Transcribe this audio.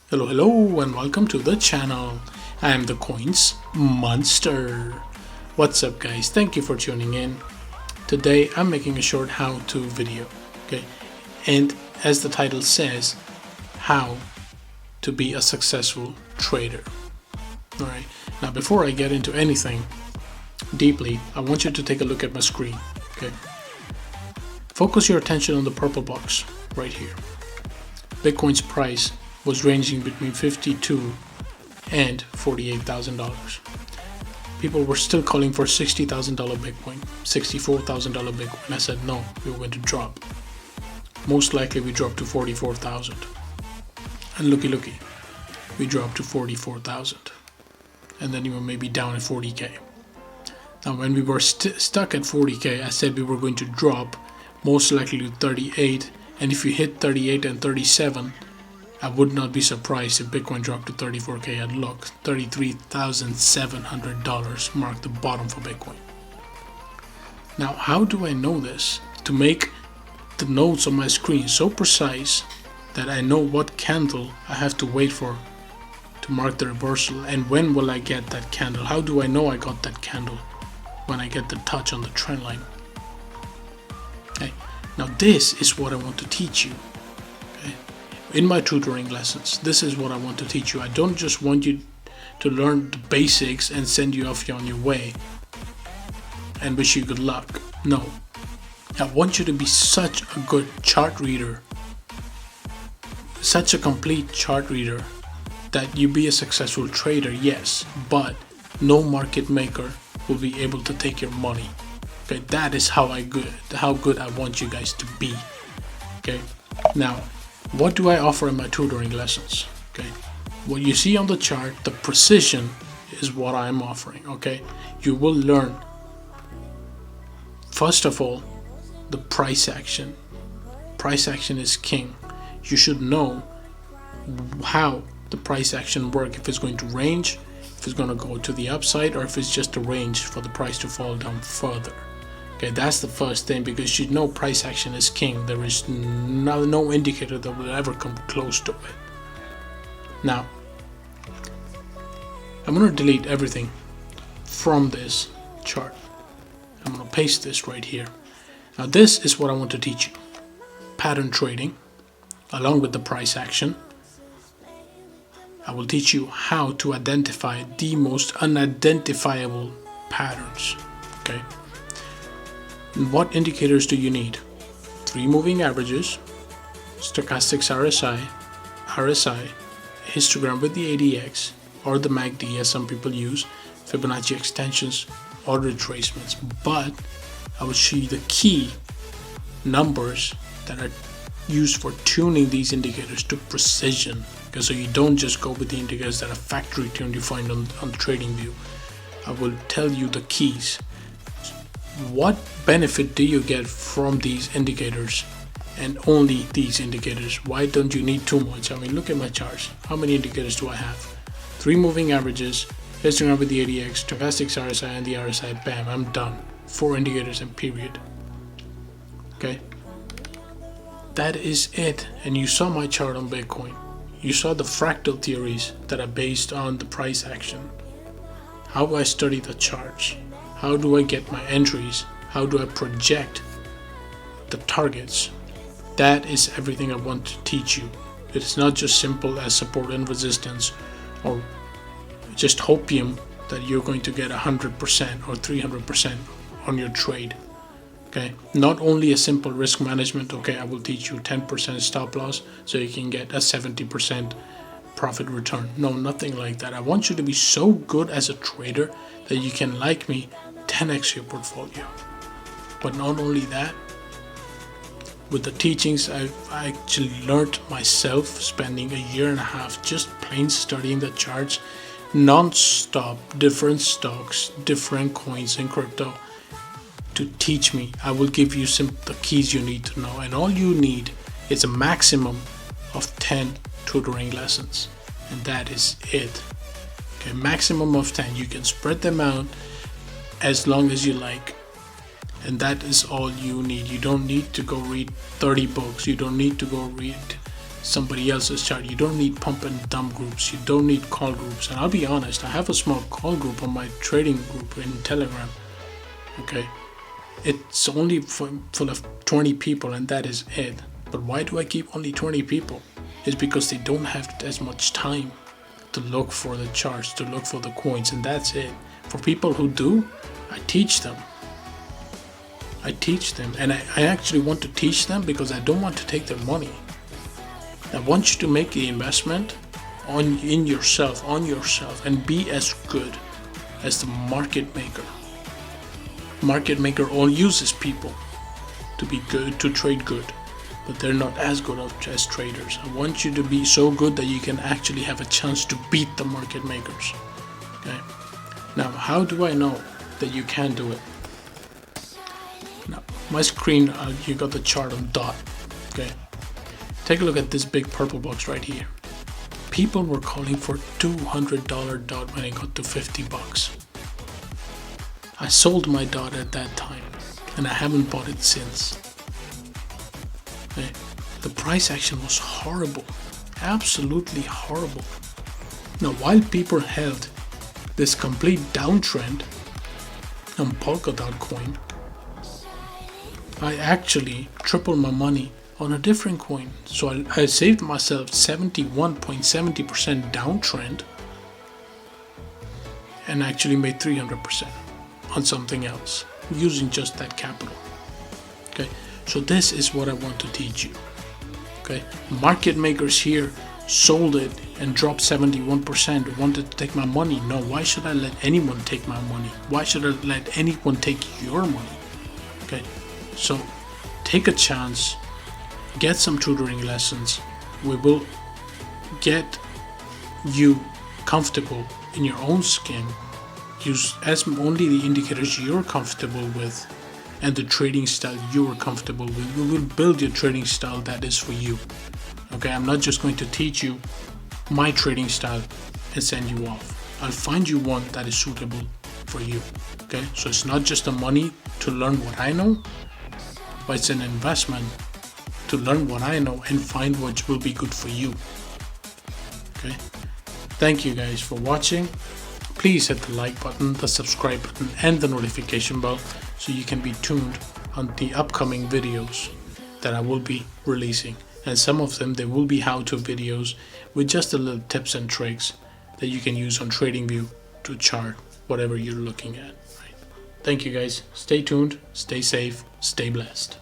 Hello, and welcome to the channel. I am the Coins Monster. What's up, guys? Thank you for tuning in. Today, I'm making a short how-to video. Okay, and as the title says, how to be a successful trader. All right. Now, before I get into anything deeply, I want you to take a look at my screen. Okay. Focus your attention on the purple box right here. Bitcoin's price was ranging between $52,000 and $48,000. People were still calling for $60,000 Bitcoin, $64,000 Bitcoin. I said no, we were going to drop. Most likely we dropped to 44,000. And looky, we dropped to 44,000. And then you were maybe down at 40K. Now when we were stuck at 40K, I said we were going to drop most likely to 38. And if you hit 38 and 37, I would not be surprised if Bitcoin dropped to 34K. And look, $33,700 marked the bottom for Bitcoin. Now, how do I know this? To make the notes on my screen so precise that I know what candle I have to wait for to mark the reversal, and when will I get that candle? How do I know I got that candle? When I get the touch on the trend line. Okay. Now this is what I want to teach you. In my tutoring lessons, this is what I want to teach you. I don't just want you to learn the basics and send you off on your way and wish you good luck. No, I want you to be such a good chart reader, such a complete chart reader, that you be a successful trader, yes, but no market maker will be able to take your money. Okay, that is how good I want you guys to be. Okay, now what do I offer in my tutoring lessons? Okay, what you see on the chart, the precision is what I'm offering. Okay, you will learn first of all the price action. Price action is king. You should know how the price action works, if it's going to range, if it's going to go to the upside, or if it's just a range for the price to fall down further. Okay, that's the first thing, because you know price action is king. There is no indicator that will ever come close to it. Now, I'm going to delete everything from this chart. I'm going to paste this right here. Now, this is what I want to teach you. Pattern trading, along with the price action. I will teach you how to identify the most unidentifiable patterns. Okay. What indicators do you need? 3 moving averages, stochastics RSI, histogram with the ADX, or the MACD as some people use, Fibonacci extensions, or retracements. But I will show you the key numbers that are used for tuning these indicators to precision. Okay, so you don't just go with the indicators that are factory tuned you find on the trading view. I will tell you the keys. What benefit do you get from these indicators, and only these indicators? Why don't you need too much? I mean, look at my charts. How many indicators do I have? 3 moving averages, histogram with the ADX, stochastics RSI, and the RSI. Bam, I'm done. 4 indicators and period. Okay, that is it. And you saw my chart on Bitcoin. You saw the fractal theories that are based on the price action. How do I study the charts? How do I get my entries? How do I project the targets? That is everything I want to teach you. It is not just simple as support and resistance, or just hopium that you're going to get 100% or 300% on your trade. Okay, not only a simple risk management. Okay, I will teach you 10% stop loss so you can get a 70% profit return. No, nothing like that. I want you to be so good as a trader that you can, like me, 10x your portfolio. But not only that, with the teachings I actually learned myself, spending a year and a half just plain studying the charts non-stop, different stocks, different coins in crypto, to teach me. I will give you the keys you need to know, and all you need is a maximum of 10 tutoring lessons, and that is it. Okay, maximum of 10. You can spread them out as long as you like, and that is all you need. You don't need to go read 30 books. You don't need to go read somebody else's chart. You don't need pump and dump groups. You don't need call groups. And I'll be honest, I have a small call group on my trading group in Telegram. Okay, it's only full of 20 people, and that is it. But why do I keep only 20 people? It's because they don't have as much time to look for the charts, to look for the coins, and that's it. For people who do, I teach them. And I actually want to teach them because I don't want to take their money. I want you to make the investment on yourself, and be as good as the market maker. Market maker all uses people to be good, to trade good, but they're not as good as traders. I want you to be so good that you can actually have a chance to beat the market makers. Okay. Now, how do I know that you can do it? Now, my screen, you got the chart on DOT. Okay. Take a look at this big purple box right here. People were calling for $200 DOT when it got to 50 bucks. I sold my DOT at that time, and I haven't bought it since. Okay. The price action was horrible, absolutely horrible. Now, while people held this complete downtrend on Polkadot coin, I actually tripled my money on a different coin. So I saved myself 71.70% downtrend and actually made 300% on something else using just that capital. Okay, so this is what I want to teach you. Okay, market makers here sold it and dropped 71%, wanted to take my money. No, why should I let anyone take my money? Why should I let anyone take your money? Okay, so take a chance, get some tutoring lessons. We will get you comfortable in your own skin. Use as only the indicators you're comfortable with and the trading style you're comfortable with. We will build your trading style that is for you. Okay, I'm not just going to teach you my trading style and send you off. I'll find you one that is suitable for you. Okay, so it's not just the money to learn what I know, but it's an investment to learn what I know and find what will be good for you. Okay, thank you guys for watching. Please hit the like button, the subscribe button, and the notification bell so you can be tuned on the upcoming videos that I will be releasing. And some of them, there will be how-to videos with just a little tips and tricks that you can use on TradingView to chart whatever you're looking at. Right? Thank you guys. Stay tuned, stay safe, stay blessed.